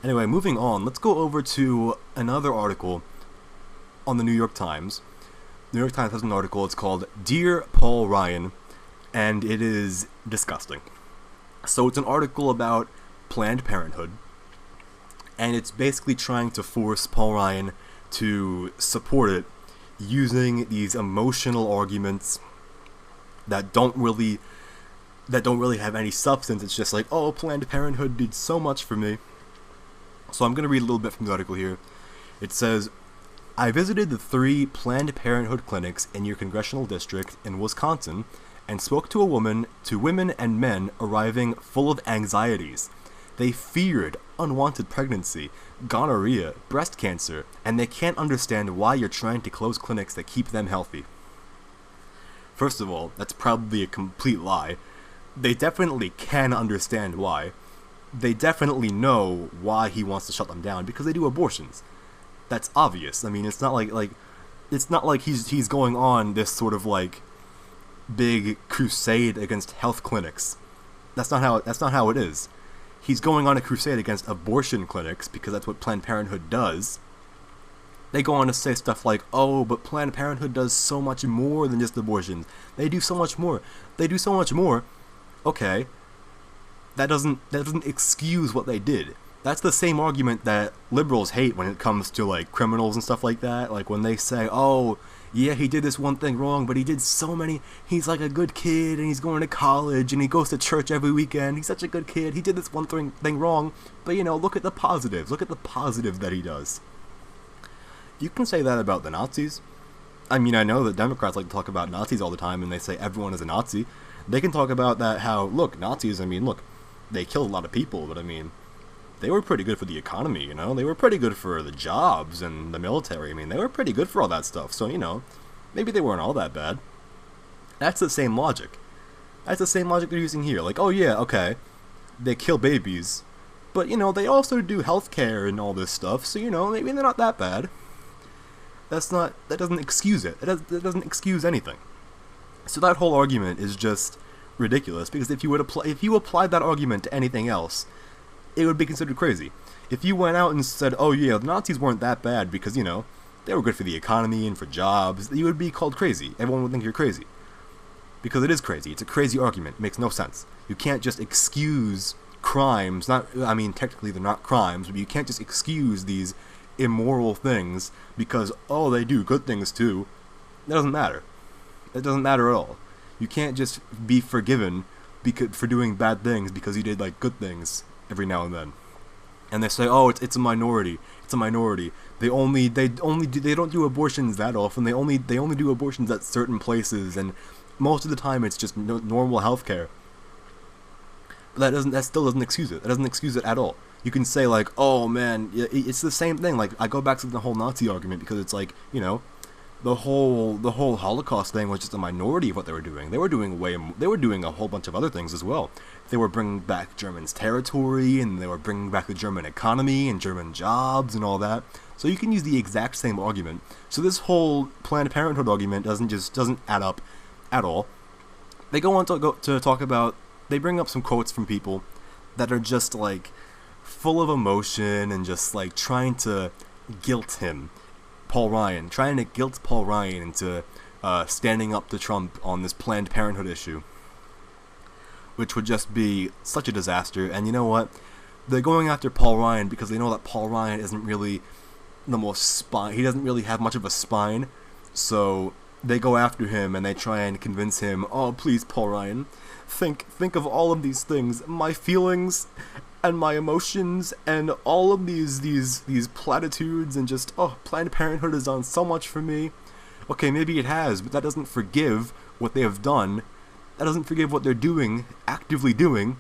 Anyway, moving on, let's go over to another article on the New York Times. The New York Times has an article, it's called Dear Paul Ryan, and it is disgusting. So it's an article about Planned Parenthood, and it's basically trying to force Paul Ryan to support it using these emotional arguments that don't really have any substance. It's just like, oh, Planned Parenthood did so much for me. So I'm going to read a little bit from the article here. It says, I visited the 3 Planned Parenthood clinics in your congressional district in Wisconsin and spoke to women and men arriving full of anxieties. They feared unwanted pregnancy, gonorrhea, breast cancer, and they can't understand why you're trying to close clinics that keep them healthy. First of all, that's probably a complete lie. They definitely can understand why. They definitely know why he wants to shut them down, because they do abortions. That's obvious. I mean, it's not like he's going on this sort of like big crusade against health clinics. That's not how it is. He's going on a crusade against abortion clinics because that's what Planned Parenthood does. They go on to say stuff like, oh, but Planned Parenthood does so much more than just abortions. They do so much more. They do so much more. Okay. That doesn't excuse what they did. That's the same argument that liberals hate when it comes to like criminals and stuff like that. Like when they say, oh, yeah, he did this one thing wrong, but he did so many, he's like a good kid, and he's going to college, and he goes to church every weekend, he's such a good kid, he did this one thing wrong, but you know, look at the positives, look at the positive that he does. You can say that about the Nazis. I mean, I know that Democrats like to talk about Nazis all the time, and they say everyone is a Nazi. They can talk about that, how, look, Nazis, I mean, look, they killed a lot of people, but I mean, they were pretty good for the economy, you know? They were pretty good for the jobs and the military. I mean, they were pretty good for all that stuff. So, you know, maybe they weren't all that bad. That's the same logic. That's the same logic they're using here. Like, oh yeah, okay, they kill babies, but, you know, they also do healthcare and all this stuff, so, you know, maybe they're not that bad. That doesn't excuse it. That doesn't excuse anything. So that whole argument is just ridiculous, because if you applied that argument to anything else, it would be considered crazy. If you went out and said, oh yeah, the Nazis weren't that bad because, you know, they were good for the economy and for jobs, you would be called crazy. Everyone would think you're crazy. Because it is crazy. It's a crazy argument. It makes no sense. You can't just excuse crimes. I mean, technically they're not crimes, but you can't just excuse these immoral things because, oh, they do good things too. That doesn't matter. That doesn't matter at all. You can't just be forgiven for doing bad things because you did, like, good things every now and then. And they say, oh, it's a minority. It's a minority. They don't do abortions that often. They only do abortions at certain places, and most of the time it's just normal healthcare. But that still doesn't excuse it. That doesn't excuse it at all. You can say, like, oh man, it's the same thing. Like, I go back to the whole Nazi argument because it's like, you know, the whole Holocaust thing was just a minority of what they were doing. They were doing a whole bunch of other things as well. They were bringing back Germans' territory, and they were bringing back the German economy and German jobs and all that. So you can use the exact same argument. So this whole Planned Parenthood argument doesn't add up at all. They go on to talk about, they bring up some quotes from people that are just like full of emotion and just like trying to guilt him. Trying to guilt Paul Ryan into standing up to Trump on this Planned Parenthood issue, which would just be such a disaster. And you know what? They're going after Paul Ryan because they know that Paul Ryan isn't really the most spine. He doesn't really have much of a spine, so they go after him and they try and convince him, oh, please, Paul Ryan, think of all of these things, my feelings and my emotions and all of these platitudes, and just, oh, Planned Parenthood has done so much for me. Okay, maybe it has, but that doesn't forgive what they have done. That doesn't forgive what they're actively doing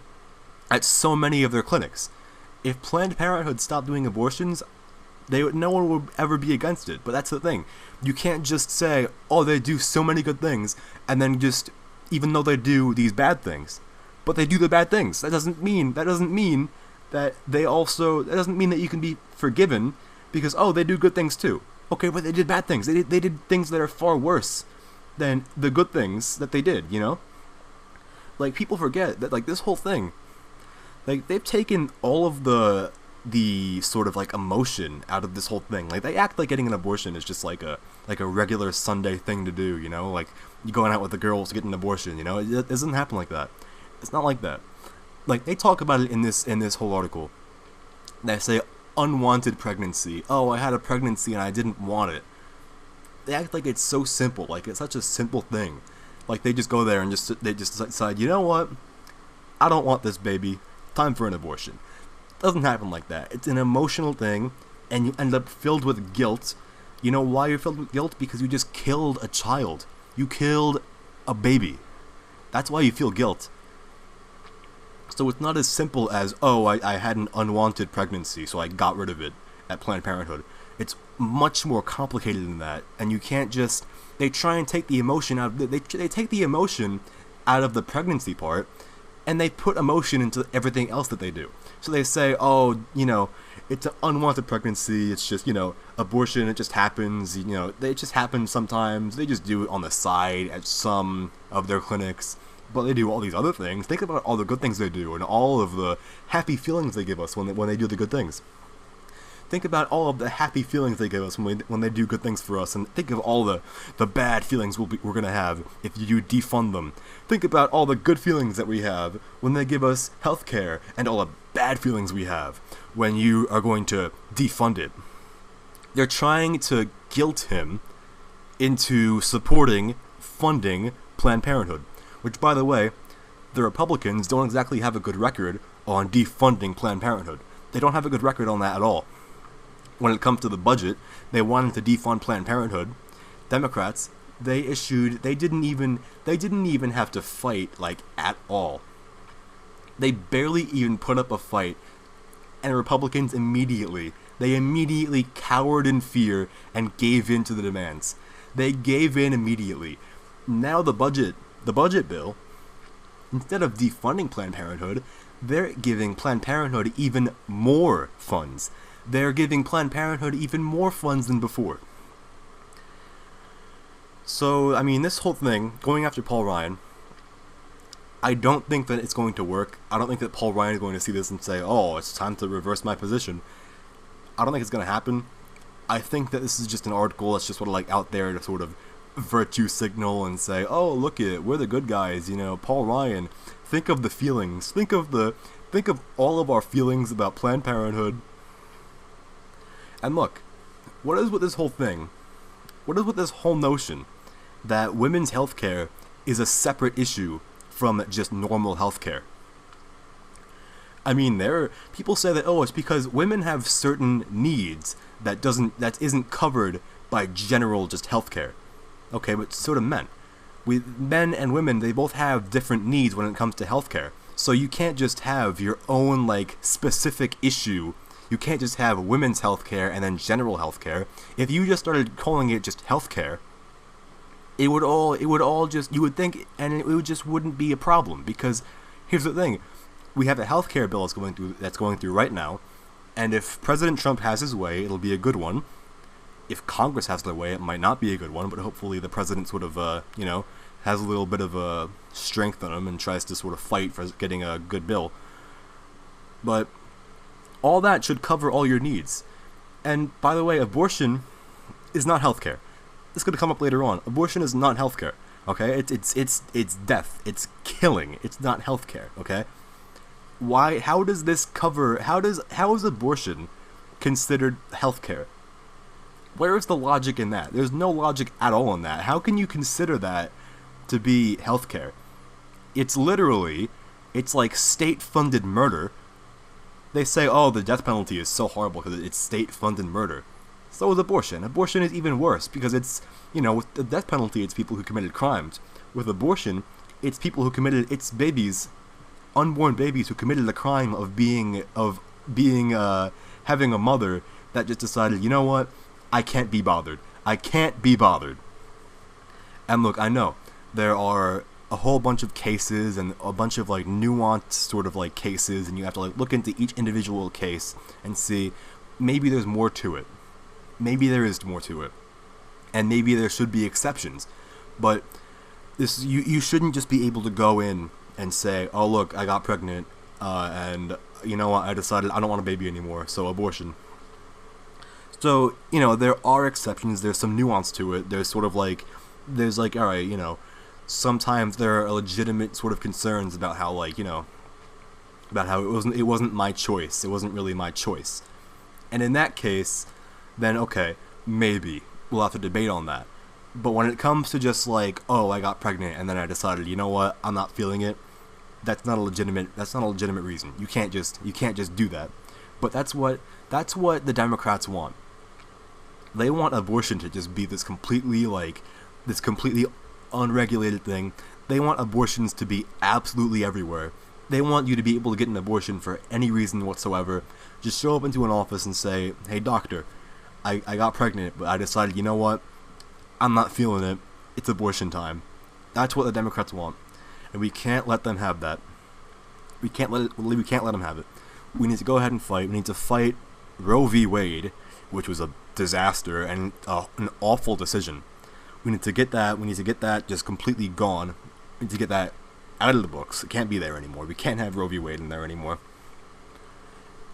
at so many of their clinics. If Planned Parenthood stopped doing abortions, no one would ever be against it. But that's the thing. You can't just say, oh, they do so many good things, and then just, even though they do these bad things, but they do the bad things. That doesn't mean that you can be forgiven because, oh, they do good things too. Okay, but they did bad things. They did things that are far worse than the good things that they did, you know? Like, people forget that, like, this whole thing, like, they've taken all of the the sort of like emotion out of this whole thing. Like they act like getting an abortion is just like a regular Sunday thing to do, you know, like you going out with the girls to get an abortion, you know. It doesn't happen like that. It's not like that. Like they talk about it in this whole article. They say unwanted pregnancy. Oh, I had a pregnancy and I didn't want it. They act like it's so simple, like it's such a simple thing. Like they just go there and they just decide, you know what? I don't want this baby. Time for an abortion. It doesn't happen like that. It's an emotional thing, and you end up filled with guilt. You know why you're filled with guilt? Because you just killed a child. You killed a baby. That's why you feel guilt. So it's not as simple as, oh, I had an unwanted pregnancy, so I got rid of it at Planned Parenthood. It's much more complicated than that, and you can't just... They try and take the emotion out of... They take the emotion out of the pregnancy part, and they put emotion into everything else that they do. So they say, oh, you know, it's an unwanted pregnancy, it's just, you know, abortion, it just happens, you know, it just happens sometimes, they just do it on the side at some of their clinics, but they do all these other things. Think about all the good things they do, and all of the happy feelings they give us when they do the good things. Think about all of the happy feelings they give us when they do good things for us, and think of all the bad feelings we're going to have if you defund them. Think about all the good feelings that we have when they give us health care, and all the bad feelings we have when you are going to defund it. They're trying to guilt him into funding Planned Parenthood, which, by the way, the Republicans don't exactly have a good record on defunding Planned Parenthood. They don't have a good record on that at all. When it comes to the budget, they wanted to defund Planned Parenthood. Democrats, they didn't even have to fight, like, at all. They barely even put up a fight, and Republicans immediately cowered in fear and gave in to the demands. They gave in immediately. Now the budget bill, instead of defunding Planned Parenthood, they're giving Planned Parenthood even more funds. They're giving Planned Parenthood even more funds than before. So, I mean, this whole thing, going after Paul Ryan, I don't think that it's going to work. I don't think that Paul Ryan is going to see this and say, oh, it's time to reverse my position. I don't think it's going to happen. I think that this is just an article that's just sort of like out there to sort of virtue signal and say, oh, look it, we're the good guys, you know, Paul Ryan. Think of the feelings. Think of all of our feelings about Planned Parenthood. And look, what is with this whole thing? What is with this whole notion that women's healthcare is a separate issue from just normal healthcare? I mean, people say that, oh, it's because women have certain needs that isn't covered by general just healthcare. Okay, but so do men. Men and women, they both have different needs when it comes to healthcare. So you can't just have your own, like, specific issue. You can't just have women's healthcare and then general healthcare. If you just started calling it just healthcare, it would all just, you would think, and it just wouldn't be a problem. Because here's the thing, we have a healthcare bill that's going through right now, and if President Trump has his way, it'll be a good one. If Congress has their way, it might not be a good one, but hopefully the president sort of, has a little bit of strength on him and tries to sort of fight for getting a good bill. But all that should cover all your needs. And by the way, abortion is not healthcare. This is going to come up later on. Abortion is not healthcare. Okay, it's death. It's killing. It's not healthcare. Okay. Why? How does this cover? How is abortion considered healthcare? Where is the logic in that? There's no logic at all in that. How can you consider that to be healthcare? It's like state-funded murder. They say, oh, the death penalty is so horrible because it's state-funded murder. So is abortion. Abortion is even worse because it's, with the death penalty, it's people who committed crimes. With abortion, it's people who committed, it's babies, unborn babies who committed the crime of having a mother that just decided, you know what, I can't be bothered. I can't be bothered. And look, I know there are a whole bunch of cases and a bunch of like nuanced sort of like cases, and you have to like look into each individual case and see maybe there's more to it. Maybe there is more to it. And maybe there should be exceptions. But you shouldn't just be able to go in and say, oh look, I got pregnant and you know what, I decided I don't want a baby anymore, so abortion. So, you know, there are exceptions, there's some nuance to it, there's sort of like, there's like, alright, you know, sometimes there are legitimate sort of concerns about how, like, you know, about how it wasn't my choice, it wasn't really my choice. And in that case, then okay, maybe, we'll have to debate on that. But when it comes to just like, oh, I got pregnant and then I decided, you know what, I'm not feeling it, that's not a legitimate reason. You can't just do that. But that's what the Democrats want. They want abortion to just be this completely unregulated thing. They want abortions to be absolutely everywhere. They want you to be able to get an abortion for any reason whatsoever. Just show up into an office and say, hey doctor, I got pregnant, but I decided, you know what, I'm not feeling it, it's abortion time. That's what the Democrats want. And we can't let them have that. We can't let them have it. We need to go ahead and fight. We need to fight Roe v. Wade, which was a disaster and an awful decision. We need to get that just completely gone. We need to get that out of the books. It can't be there anymore. We can't have Roe v. Wade in there anymore.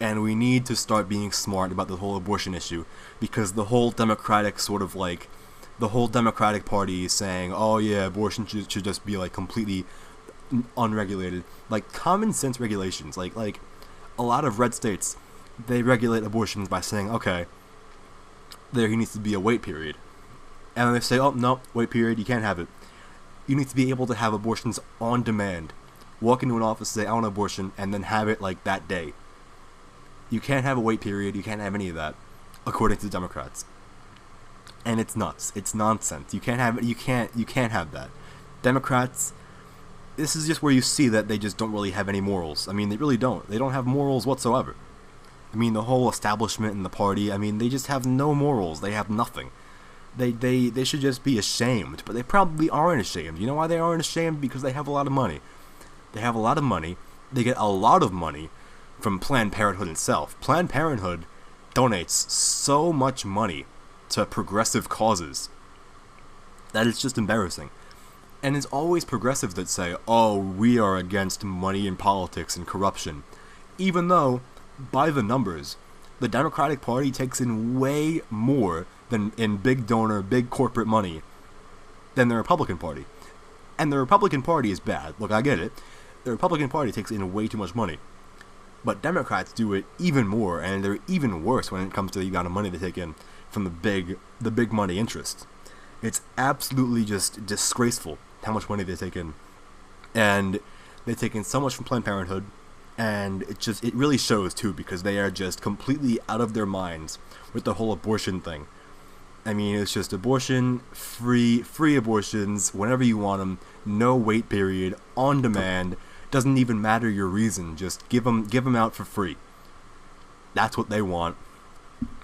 And we need to start being smart about the whole abortion issue, because the whole Democratic Party is saying, oh yeah, abortion should just be like completely unregulated, like common sense regulations. Like a lot of red states, they regulate abortions by saying, okay, there needs to be a wait period, and then they say, oh no, wait period, you can't have it. You need to be able to have abortions on demand. Walk into an office, say I want an abortion, and then have it like that day. You can't have a wait period. You can't have any of that, according to the Democrats. And it's nuts. It's nonsense. You can't have it. You can't have that. Democrats, this is just where you see that they just don't really have any morals. I mean, they really don't. They don't have morals whatsoever. I mean, the whole establishment in the party, I mean, they just have no morals. They have nothing. They should just be ashamed, but they probably aren't ashamed. You know why they aren't ashamed? Because they have a lot of money. They have a lot of money. They get a lot of money from Planned Parenthood itself. Planned Parenthood donates so much money to progressive causes that it's just embarrassing. And it's always progressives that say, oh, we are against money in politics and corruption. Even though, by the numbers, the Democratic Party takes in way more than in big donor, big corporate money than the Republican Party. And the Republican Party is bad. Look, I get it. The Republican Party takes in way too much money. But Democrats do it even more, and they're even worse when it comes to the amount of money they take in from the big money interests. It's absolutely just disgraceful how much money they take in. And they take in so much from Planned Parenthood, and it really shows too, because they are just completely out of their minds with the whole abortion thing. I mean, it's just abortion, free abortions, whenever you want them, no wait period, on demand. Doesn't even matter your reason, just give them out for free. That's what they want,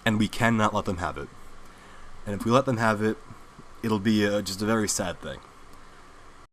and we cannot let them have it. And if we let them have it, it'll be just a very sad thing.